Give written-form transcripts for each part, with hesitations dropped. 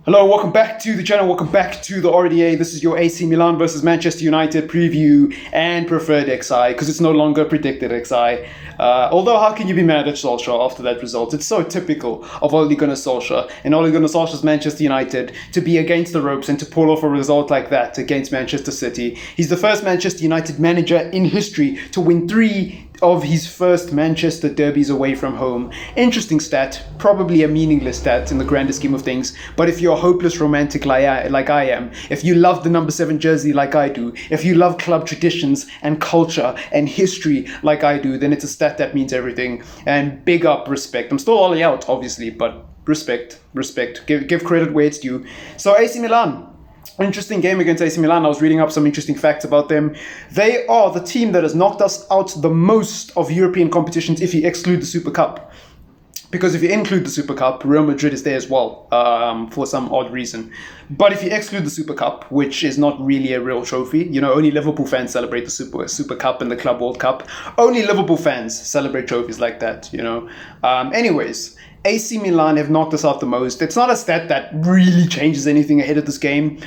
Hello, welcome back to the channel, welcome back to the RDA. This is your AC Milan versus Manchester United preview and preferred XI, because it's no longer predicted XI. Although, how can you be mad at Solskjaer after that result? It's so typical of Ole Gunnar Solskjaer and Ole Gunnar Solskjaer's Manchester United to be against the ropes and to pull off a result like that against Manchester City. He's the first Manchester United manager in history to win 3 of his first Manchester derbies away from home. Interesting stat, probably a meaningless stat in the grander scheme of things, but if you're a hopeless romantic like I am, if you love the number 7 jersey like I do, if you love club traditions and culture and history like I do, then it's a stat that means everything. And big up, respect. I'm still all out, obviously, but respect. Give credit where it's due. So AC Milan. Interesting game against AC Milan. I was reading up some interesting facts about them. They are the team that has knocked us out the most of European competitions if you exclude the Super Cup. Because if you include the Super Cup, Real Madrid is there as well, for some odd reason. But if you exclude the Super Cup, which is not really a real trophy, only Liverpool fans celebrate the Super Cup and the Club World Cup. Only Liverpool fans celebrate trophies like that, Anyways, AC Milan have knocked us out the most. It's not a stat that really changes anything ahead of this game.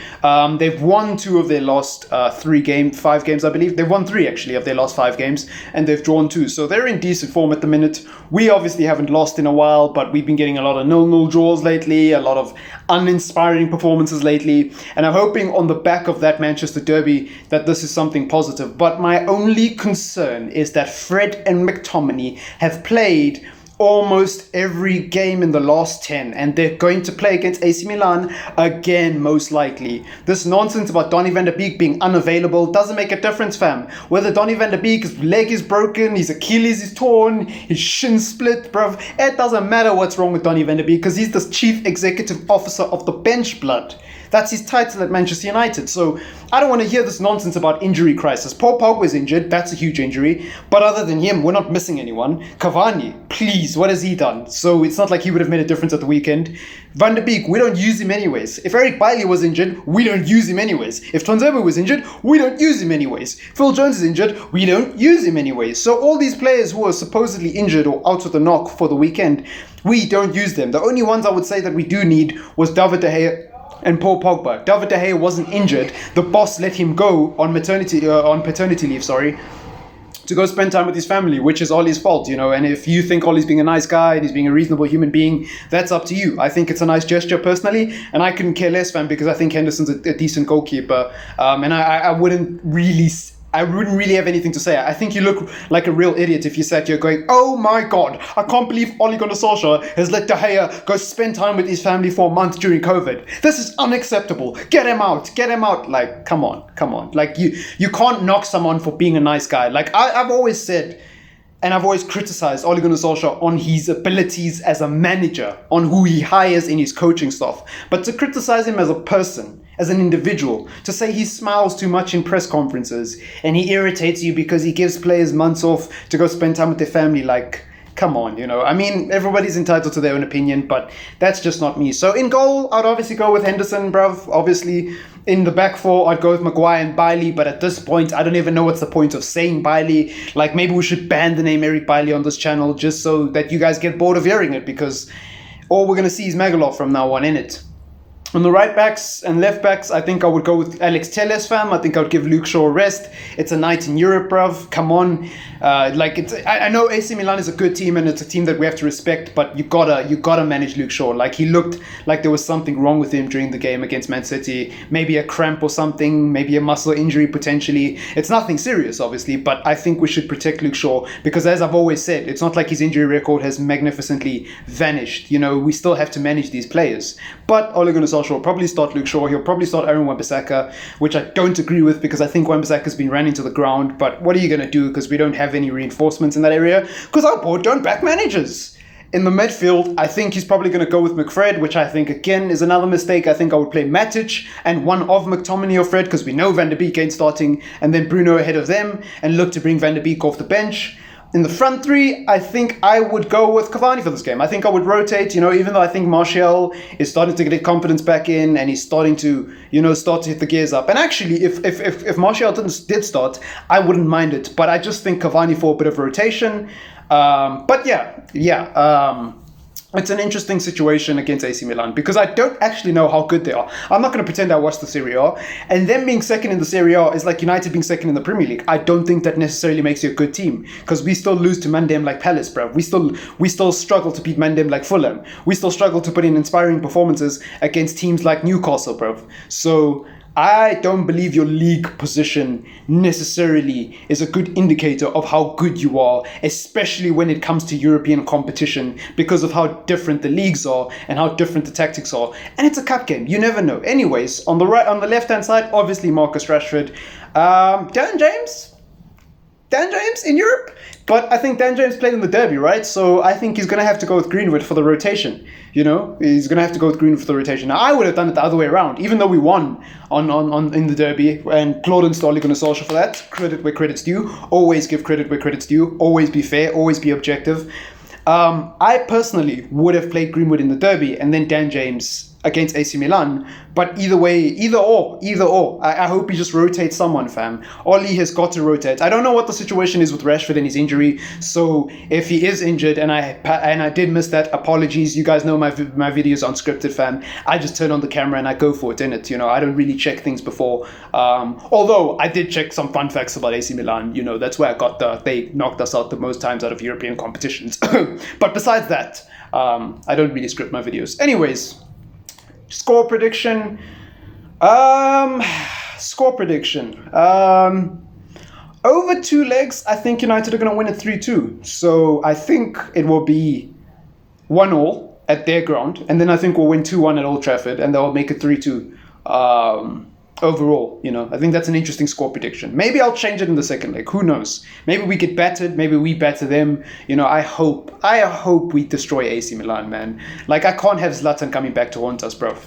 They've won 2 of their last 5 games, I believe. They've won 3, actually, of their last 5 games, and they've drawn 2. So they're in decent form at the minute. We obviously haven't lost in a while, but we've been getting a lot of 0-0 draws lately, a lot of uninspiring performances lately, and I'm hoping on the back of that Manchester derby that this is something positive. But my only concern is that Fred and McTominay have played almost every game in the last 10, and they're going to play against AC Milan again, most likely. This nonsense about Donny van der Beek being unavailable doesn't make a difference, fam. Whether Donny van der Beek's leg is broken, his Achilles is torn, his shin split, bruv, it doesn't matter what's wrong with Donny van der Beek, because he's the chief executive officer of the bench blood. That's his title at Manchester United. So I don't want to hear this nonsense about injury crisis. Paul Pogba's injured. That's a huge injury. But other than him, we're not missing anyone. Cavani, please, what has he done? So it's not like he would have made a difference at the weekend. Van der Beek, we don't use him anyways. If Eric Bailly was injured, we don't use him anyways. If Tonzeba was injured, we don't use him anyways. Phil Jones is injured, we don't use him anyways. So all these players who are supposedly injured or out with a knock for the weekend, we don't use them. The only ones I would say that we do need was David De Gea and Paul Pogba. David De Gea wasn't injured. The boss let him go on paternity leave, to go spend time with his family, which is Ollie's fault, And if you think Ollie's being a nice guy and he's being a reasonable human being, that's up to you. I think it's a nice gesture personally, and I couldn't care less, fam, because I think Henderson's a decent goalkeeper, and I wouldn't really have anything to say. I think you look like a real idiot if you sat here going, oh my god, I can't believe Ole Gunnar Solskjaer has let De Gea go spend time with his family for a month during COVID. This is unacceptable. Get him out. Like, come on. Like, you can't knock someone for being a nice guy. Like, I've always said, and I've always criticized Ole Gunnar Solskjaer on his abilities as a manager, on who he hires in his coaching staff. But to criticize him as a person, as an individual, to say he smiles too much in press conferences and he irritates you because he gives players months off to go spend time with their family, like, come on, I mean, everybody's entitled to their own opinion, but that's just not me. So in goal, I'd obviously go with Henderson, bruv. Obviously, in the back 4, I'd go with Maguire and Bailey, but at this point, I don't even know what's the point of saying Bailey. Like, maybe we should ban the name Eric Bailly on this channel just so that you guys get bored of hearing it, because all we're going to see is Magalov from now on, innit? On the right backs and left backs, I think I would go with Alex Telles, fam. I think I would give Luke Shaw a rest. It's a night in Europe, bruv. Come on. I know AC Milan is a good team and it's a team that we have to respect, but you gotta manage Luke Shaw. Like, he looked like there was something wrong with him during the game against Man City. Maybe a cramp or something, maybe a muscle injury potentially. It's nothing serious, obviously, but I think we should protect Luke Shaw because, as I've always said, it's not like his injury record has magnificently vanished. We still have to manage these players. But Ole Gunnar Solskjaer will probably start Luke Shaw. He'll probably start Aaron Wan-Bissaka, which I don't agree with because I think Wan-Bissaka's been ran into the ground. But what are you going to do, because we don't have any reinforcements in that area, because our board don't back managers. In the midfield, I think he's probably going to go with McFred, which I think, again, is another mistake. I think I would play Matic and one of McTominay or Fred, because we know Van der Beek ain't starting, and then Bruno ahead of them, and look to bring Van der Beek off the bench. In the front 3, I think I would go with Cavani for this game. I think I would rotate, even though I think Martial is starting to get confidence back in and he's starting to, start to hit the gears up. And actually, if Martial did start, I wouldn't mind it. But I just think Cavani for a bit of rotation. it's an interesting situation against AC Milan because I don't actually know how good they are. I'm not going to pretend I watched the Serie A. And them being second in the Serie A is like United being second in the Premier League. I don't think that necessarily makes you a good team because we still lose to Mandem like Palace, bro. We still struggle to beat Mandem like Fulham. We still struggle to put in inspiring performances against teams like Newcastle, bro. So I don't believe your league position necessarily is a good indicator of how good you are, especially when it comes to European competition, because of how different the leagues are and how different the tactics are. And it's a cup game. You never know. Anyways, on the left-hand side, obviously Marcus Rashford. Dan James in Europe, but I think Dan James played in the derby, right? So I think he's going to have to go with Greenwood for the rotation. You know, he's going to have to go with Greenwood for the rotation. Now, I would have done it the other way around, even though we won on in the derby, and Claude and Ole Gunnar Solskjaer for that. Credit where credit's due. Always give credit where credit's due. Always be fair. Always be objective. I personally would have played Greenwood in the derby and then Dan James against AC Milan. But either way, either or. I hope he just rotates someone, fam. Oli has got to rotate. I don't know what the situation is with Rashford and his injury. So if he is injured and I did miss that, apologies. You guys know my videos unscripted, fam. I just turn on the camera and I go for it, innit? You know, I don't really check things before. Although I did check some fun facts about AC Milan. You know, that's where I got they knocked us out the most times out of European competitions. But besides that, I don't really script my videos. Anyways, score prediction. Over 2 legs, I think United are going to win it 3-2. So I think it will be 1-1 at their ground. And then I think we'll win 2-1 at Old Trafford. And they'll make it 3-2 overall. You know, I think that's an interesting score prediction. Maybe I'll change it in the second leg. Who knows? Maybe we get battered. Maybe we batter them. You know, I hope we destroy AC Milan, man. Like, I can't have Zlatan coming back to haunt us, bro.